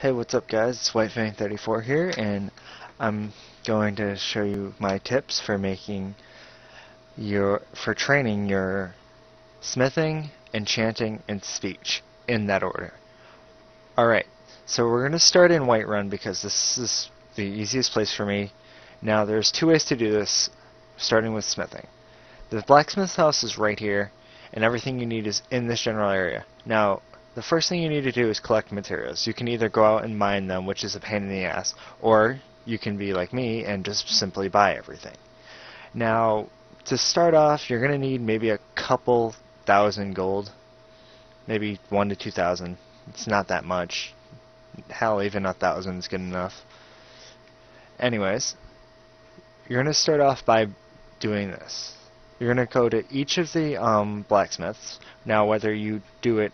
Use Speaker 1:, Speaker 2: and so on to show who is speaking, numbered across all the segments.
Speaker 1: Hey, what's up guys? It's WhiteFang34 here, and I'm going to show you my tips for training your smithing, enchanting, and speech in that order. Alright, so we're going to start in Whiterun because this is the easiest place for me. Now there's two ways to do this, starting with smithing. The blacksmith's house is right here, and everything you need is in this general area. Now, the first thing you need to do is collect materials. You can either go out and mine them, which is a pain in the ass, or you can be like me and just simply buy everything. Now, to start off, you're going to need maybe a couple thousand gold, maybe 1 to 2,000. It's not that much. Hell, even 1,000 is good enough. Anyways, you're going to start off by doing this. You're going to go to each of the blacksmiths. Now, whether you do it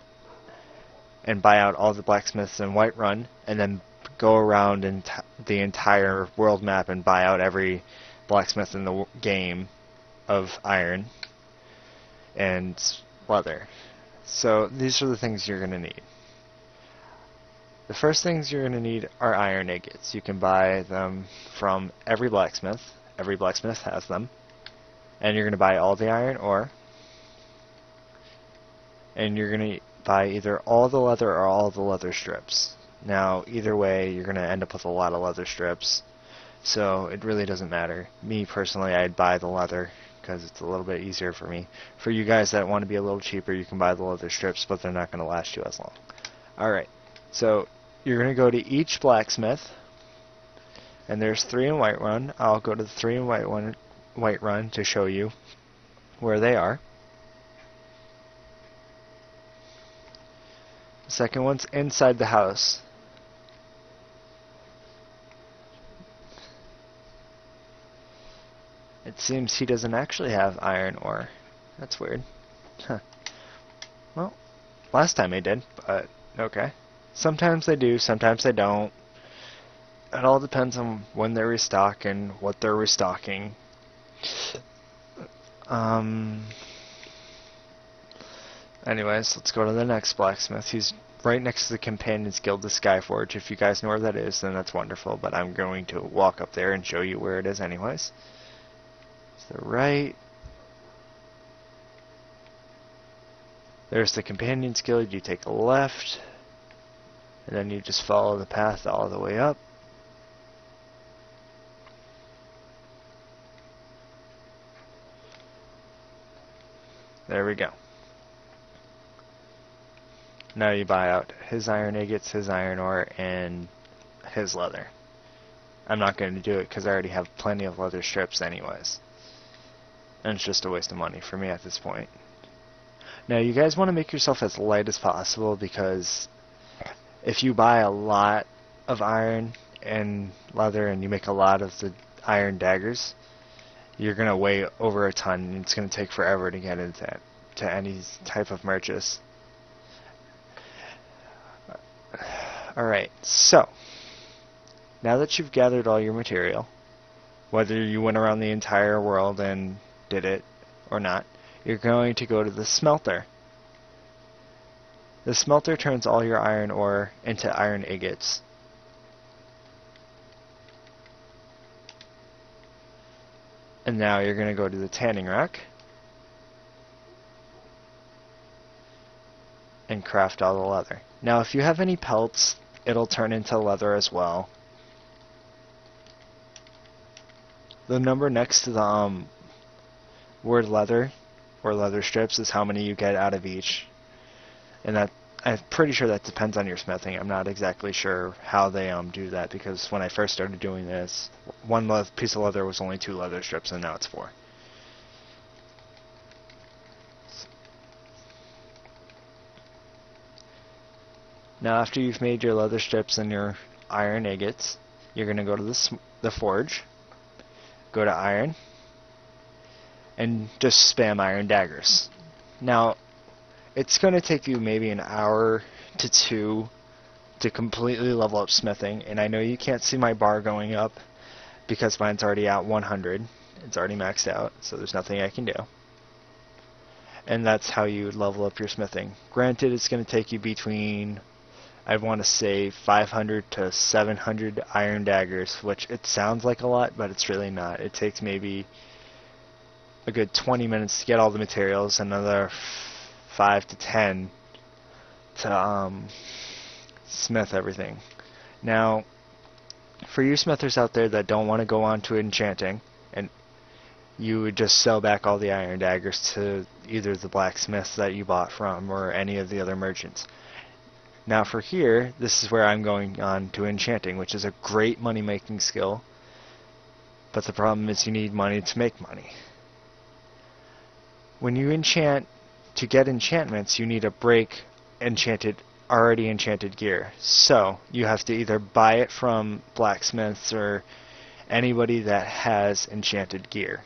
Speaker 1: and buy out all the blacksmiths in Whiterun, and then go around the entire world map and buy out every blacksmith in the game of iron and leather. So these are the things you're going to need. The first things you're going to need are iron ingots. You can buy them from every blacksmith. Every blacksmith has them. And you're going to buy all the iron ore. And you're going to buy either all the leather or all the leather strips. Now, either way, you're going to end up with a lot of leather strips, so it really doesn't matter. Me, personally, I'd buy the leather, because it's a little bit easier for me. For you guys that want to be a little cheaper, you can buy the leather strips, but they're not going to last you as long. Alright, so you're going to go to each blacksmith, and there's 3 in Whiterun. I'll go to the 3 in Whiterun to show you where they are. The second one's inside the house. It seems he doesn't actually have iron ore. That's weird. Huh. Well, last time he did, but okay. Sometimes they do, sometimes they don't. It all depends on when they restock and what they're restocking. Anyways, let's go to the next blacksmith. He's right next to the Companions Guild, the Skyforge. If you guys know where that is, then that's wonderful, but I'm going to walk up there and show you where it is anyways. To the right. There's the Companions Guild. You take a left, and then you just follow the path all the way up. There we go. Now you buy out his iron ingots, his iron ore, and his leather. I'm not going to do it because I already have plenty of leather strips anyways. And it's just a waste of money for me at this point. Now you guys want to make yourself as light as possible, because if you buy a lot of iron and leather and you make a lot of the iron daggers, you're going to weigh over a ton, and it's going to take forever to get into any type of merchants. Alright, so now that you've gathered all your material, whether you went around the entire world and did it or not, you're going to go to the smelter. The smelter turns all your iron ore into iron ingots. And now you're going to go to the tanning rack and craft all the leather. Now if you have any pelts, it'll turn into leather as well. The number next to the word leather or leather strips is how many you get out of each. And that, I'm pretty sure that depends on your smithing. I'm not exactly sure how they do that, because when I first started doing this, one piece of leather was only 2 leather strips, and now it's 4. Now after you've made your leather strips and your iron ingots, you're going to go to the forge, go to iron, and just spam iron daggers. Now, it's going to take you maybe an hour to 2 to completely level up smithing, and I know you can't see my bar going up because mine's already at 100. It's already maxed out, so there's nothing I can do. And that's how you level up your smithing. Granted, it's going to take you between I want to say 500 to 700 iron daggers, which it sounds like a lot, but it's really not. It takes maybe a good 20 minutes to get all the materials, another 5 to 10 to smith everything. Now, for you smithers out there that don't want to go on to enchanting, and you would just sell back all the iron daggers to either the blacksmiths that you bought from or any of the other merchants. Now for here, this is where I'm going on to enchanting, which is a great money-making skill, but the problem is you need money to make money. When you enchant, to get enchantments, you need to break already enchanted gear. So you have to either buy it from blacksmiths or anybody that has enchanted gear.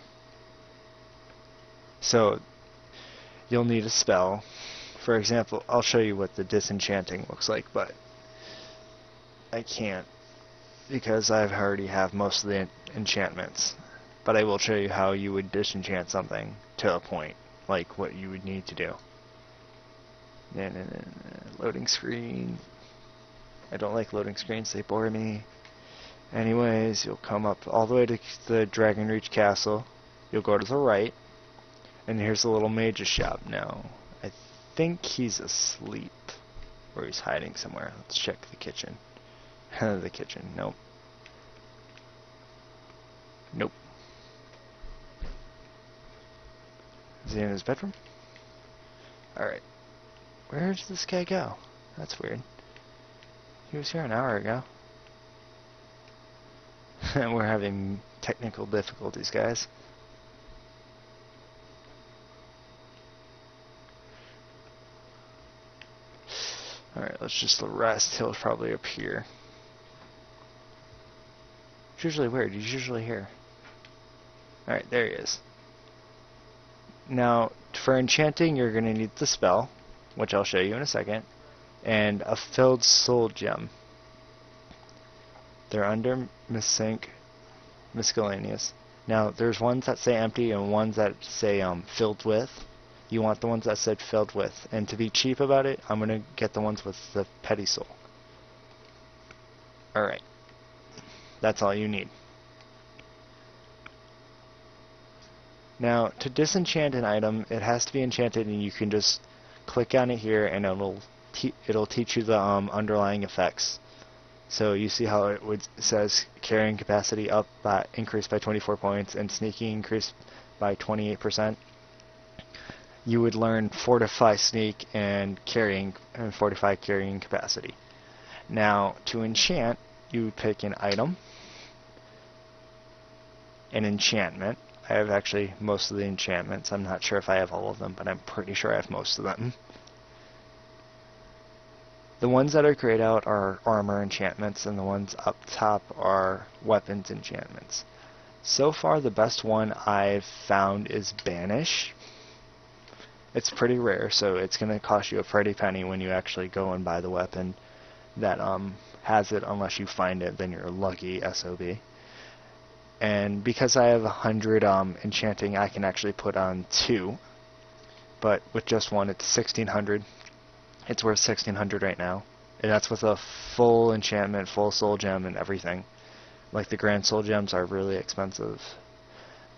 Speaker 1: So you'll need a spell. For example, I'll show you what the disenchanting looks like, but I can't because I already have most of the enchantments. But I will show you how you would disenchant something to a point, like what you would need to do. Loading screen. I don't like loading screens, they bore me. Anyways, you'll come up all the way to the Dragonreach Castle. You'll go to the right, and here's the little mage's shop now. I think he's asleep, or he's hiding somewhere. Let's check the kitchen. The kitchen, nope. Nope. Is he in his bedroom? Alright. Where did this guy go? That's weird. He was here an hour ago. We're having technical difficulties, guys. Alright, let's just rest. He'll probably appear. It's usually weird. He's usually here. Alright, there he is. Now, for enchanting, you're going to need the spell, which I'll show you in a second, and a filled soul gem. They're under miscellaneous. Now, there's ones that say empty and ones that say filled with. You want the ones that said filled with. And to be cheap about it, I'm going to get the ones with the petty soul. Alright. That's all you need. Now, to disenchant an item, it has to be enchanted, and you can just click on it here, and it'll teach you the underlying effects. So you see how it says carrying capacity up increased by 24 points, and sneaking increased by 28%. You would learn fortify sneak and fortify carrying capacity. Now, to enchant, you would pick an item, an enchantment. I have actually most of the enchantments. I'm not sure if I have all of them, but I'm pretty sure I have most of them. The ones that are grayed out are armor enchantments, and the ones up top are weapons enchantments. So far, the best one I've found is Banish. It's pretty rare, so it's going to cost you a pretty penny when you actually go and buy the weapon that has it. Unless you find it, then you're lucky, SOB. And because I have 100 enchanting, I can actually put on 2. But with just one, it's 1,600. It's worth 1,600 right now. And that's with a full enchantment, full soul gem, and everything. Like the grand soul gems are really expensive.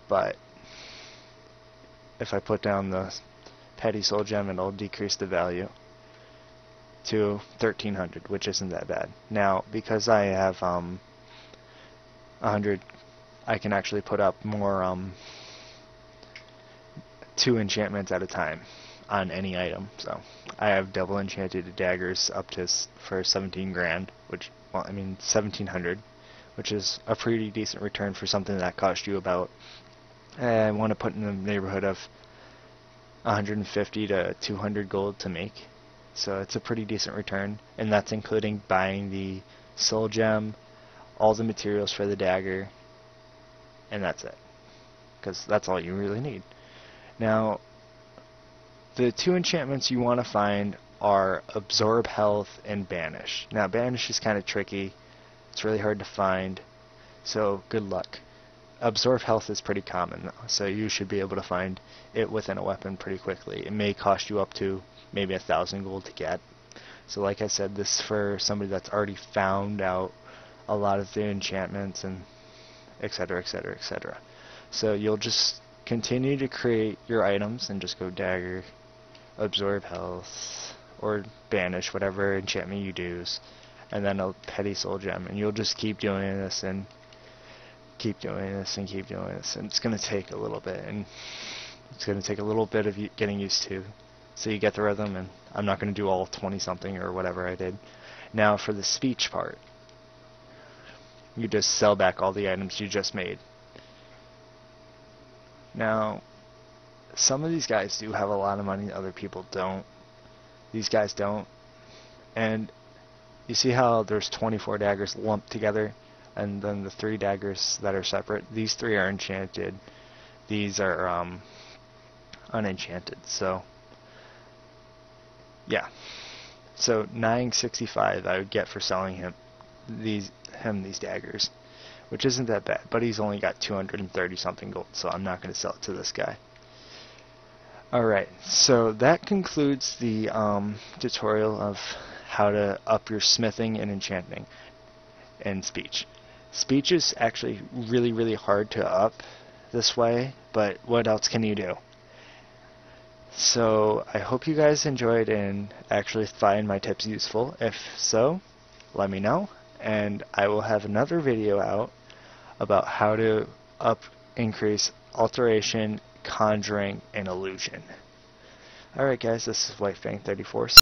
Speaker 1: But if I put down the petty soul gem, it'll decrease the value to 1,300, which isn't that bad. Now, because I have 100, I can actually put up more 2 enchantments at a time on any item. So I have double enchanted daggers up to for 17 grand, which, well, I mean 1,700, which is a pretty decent return for something that cost you about, I want to put in the neighborhood of 150 to 200 gold to make. So it's a pretty decent return, and that's including buying the soul gem, all the materials for the dagger, and that's it, because that's all you really need. Now, the 2 enchantments you want to find are Absorb Health and Banish. Now, Banish is kind of tricky. It's really hard to find, so good luck. Absorb Health is pretty common, though, so you should be able to find it within a weapon pretty quickly. It may cost you up to maybe 1,000 gold to get, So like I said, this is for somebody that's already found out a lot of the enchantments and etc, etc, etc. So you'll just continue to create your items and just go dagger, absorb health, or banish, whatever enchantment you use, and then a petty soul gem, and you'll just keep doing this and keep doing this and keep doing this, and it's going to take a little bit, and it's going to take a little bit of getting used to, so you get the rhythm. And I'm not going to do all 20 something or whatever I did. Now for the speech part, you just sell back all the items you just made. Now some of these guys do have a lot of money, other people don't. These guys don't. And you see how there's 24 daggers lumped together, and then the 3 daggers that are separate? These 3 are enchanted. These are unenchanted. So yeah. So 965 I would get for selling him these daggers, which isn't that bad, but he's only got 230 something gold, so I'm not going to sell it to this guy. Alright, so that concludes the tutorial of how to up your smithing and enchanting and speech. Speech is actually really, really hard to up this way, but what else can you do? So I hope you guys enjoyed and actually find my tips useful. If so, let me know, and I will have another video out about how to increase alteration, conjuring, and illusion. Alright guys, this is WhiteFang34.